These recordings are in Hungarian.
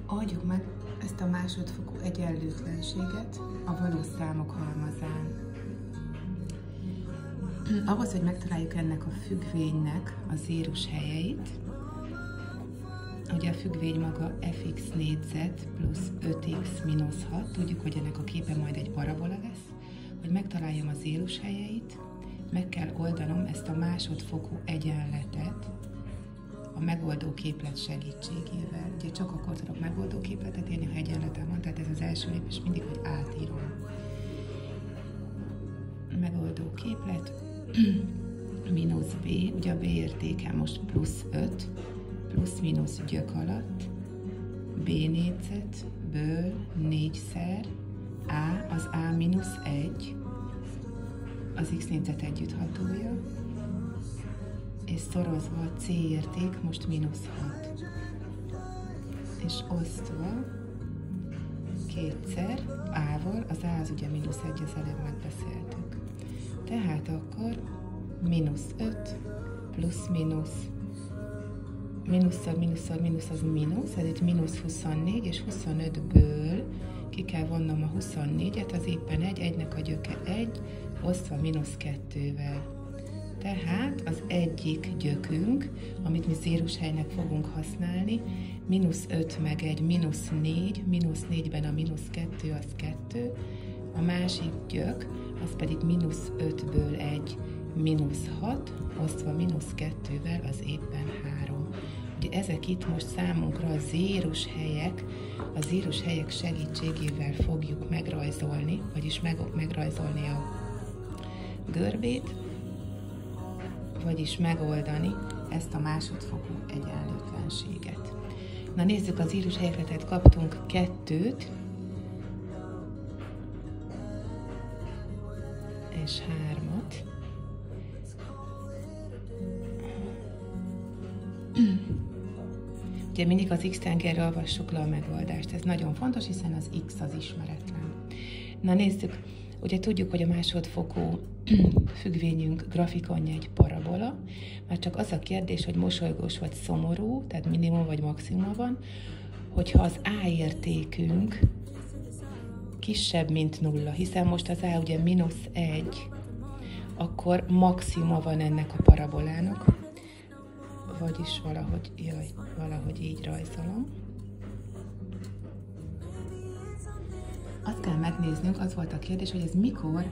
Oldjuk meg ezt a másodfokú egyenlőtlenséget a valós számok halmazán. Ahhoz, hogy megtaláljuk ennek a függvénynek a zérus helyeit, ugye a függvény maga fx négyzet plusz 5x mínusz 6, tudjuk, hogy ennek a képe majd egy parabola lesz, hogy megtaláljam a zérus helyeit, meg kell oldanom ezt a másodfokú egyenletet a megoldó képlet segítségével. Ugye csak akkor tudok megoldó képletet írni, ha egyenletem van, tehát ez az első lépés mindig, hogy átírom. Megoldó képlet, mínusz b, ugye a b értéke most plusz 5, plusz-mínusz gyök alatt, b négyzetből 4-szer a az a mínusz 1, az x négyzet együtthatója, és szorozva a c érték most mínusz 6, és osztva kétszer a-val, az a az ugye mínusz 1, az előbb megbeszéltük. Tehát akkor mínusz 5 plusz-mínusz, mínusszal, mínusszal, mínusz az mínusz, ez itt mínusz 24, és 25-ből ki kell vonnom a 24-et, az éppen 1, egynek a gyöke 1, osztva mínusz 2-vel. Tehát az egyik gyökünk, amit mi zérushelynek fogunk használni, mínusz 5 meg 1, mínusz 4, mínusz 4-ben a mínusz 2 az 2, a másik gyök, az pedig mínusz 5-ből 1, mínusz 6, osztva mínusz 2-vel az éppen 3. Ugye ezek itt most számunkra a zérushelyek, a zérushelyek segítségével fogjuk megrajzolni, vagyis megrajzolni a görbét, vagyis megoldani ezt a másodfokú egyenlőtlenséget. Na nézzük a zérushelyekre, tehát kaptunk 2-t, és 3-at. Ugye mindig az x-tengerre olvassuk le a megoldást. Ez nagyon fontos, hiszen az x az ismeretlen. Na nézzük, ugye tudjuk, hogy a másodfokú függvényünk grafikonja egy parabola, már csak az a kérdés, hogy mosolygós vagy szomorú, tehát minimum vagy maximum van, hogyha az a értékünk kisebb, mint 0, hiszen most az a ugye mínusz 1, akkor maxima van ennek a parabolának, vagyis valahogy így rajzolom. Azt kell megnéznünk, az volt a kérdés, hogy ez mikor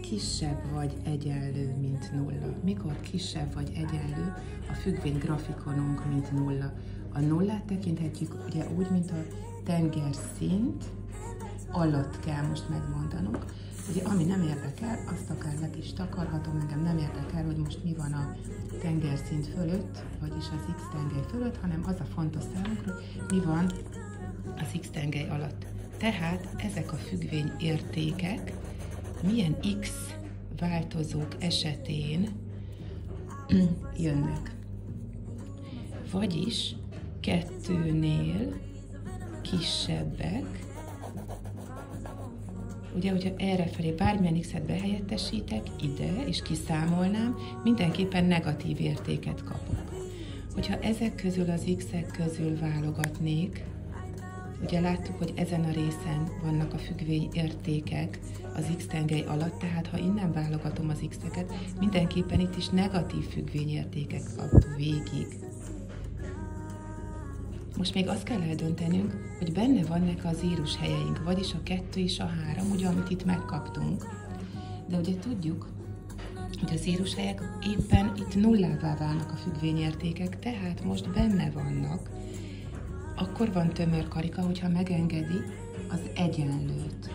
kisebb vagy egyenlő, mint 0. Mikor kisebb vagy egyenlő a függvény grafikonunk, mint 0. A nullát tekinthetjük ugye úgy, mint a tengerszint alatt kell most megmondanunk. Ugye ami nem érdekel, azt akár le is takarhatom, engem nem érdekel, hogy most mi van a tengerszint fölött, vagyis az x-tengely fölött, hanem az a fontos számunkra, mi van az x-tengely alatt. Tehát ezek a függvény értékek milyen x változók esetén jönnek. Vagyis 2-nél kisebbek, ugye, hogyha errefelé bármilyen x-et behelyettesítek ide, és kiszámolnám, mindenképpen negatív értéket kapok. Hogyha ezek közül az x-ek közül válogatnék, ugye láttuk, hogy ezen a részen vannak a függvény értékek az x-tengely alatt, tehát ha innen válogatom az x-eket, mindenképpen itt is negatív függvény értékek kaptuk végig. Most még azt kell eldöntenünk, hogy benne vannak a zérushelyeink, vagyis a 2 és a 3, ugye, amit itt megkaptunk. De ugye tudjuk, hogy a zérushelyek éppen itt nullává válnak a függvényértékek, tehát most benne vannak. Akkor van tömör karika, hogyha megengedi az egyenlőt.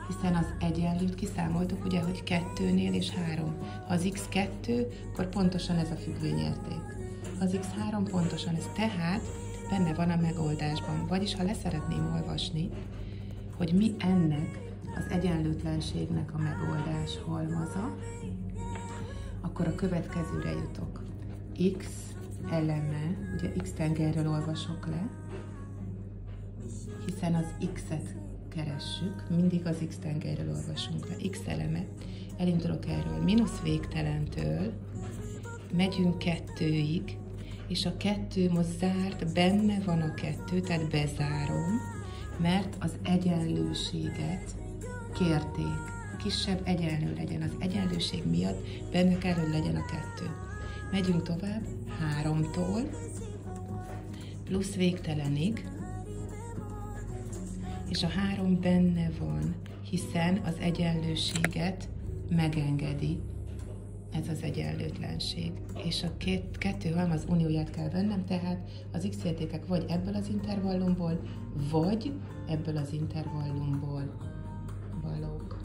Hiszen az egyenlőt kiszámoltuk, ugye, hogy 2-nél és 3. Ha az x2, akkor pontosan ez a függvényérték. Az x3 pontosan ez, tehát benne van a megoldásban. Vagyis, ha leszeretném olvasni, hogy mi ennek az egyenlőtlenségnek a megoldás halmaza, akkor a következőre jutok. X eleme, ugye x tengerről olvasok le, hiszen az x-et keressük, mindig az x tengerről olvasunk le. X eleme, elindulok erről mínusz végtelentől, megyünk 2-ig, és a 2 most zárt, benne van a 2, tehát bezárom, mert az egyenlőséget kérték. Kisebb egyenlő legyen. Az egyenlőség miatt benne kell, hogy legyen a 2. Megyünk tovább 3-tól, plusz végtelenig, és a 3 benne van, hiszen az egyenlőséget megengedi ez az egyenlőtlenség. És a 2 halmaz unióját kell vennem, tehát az x-értékek vagy ebből az intervallumból, vagy ebből az intervallumból valók.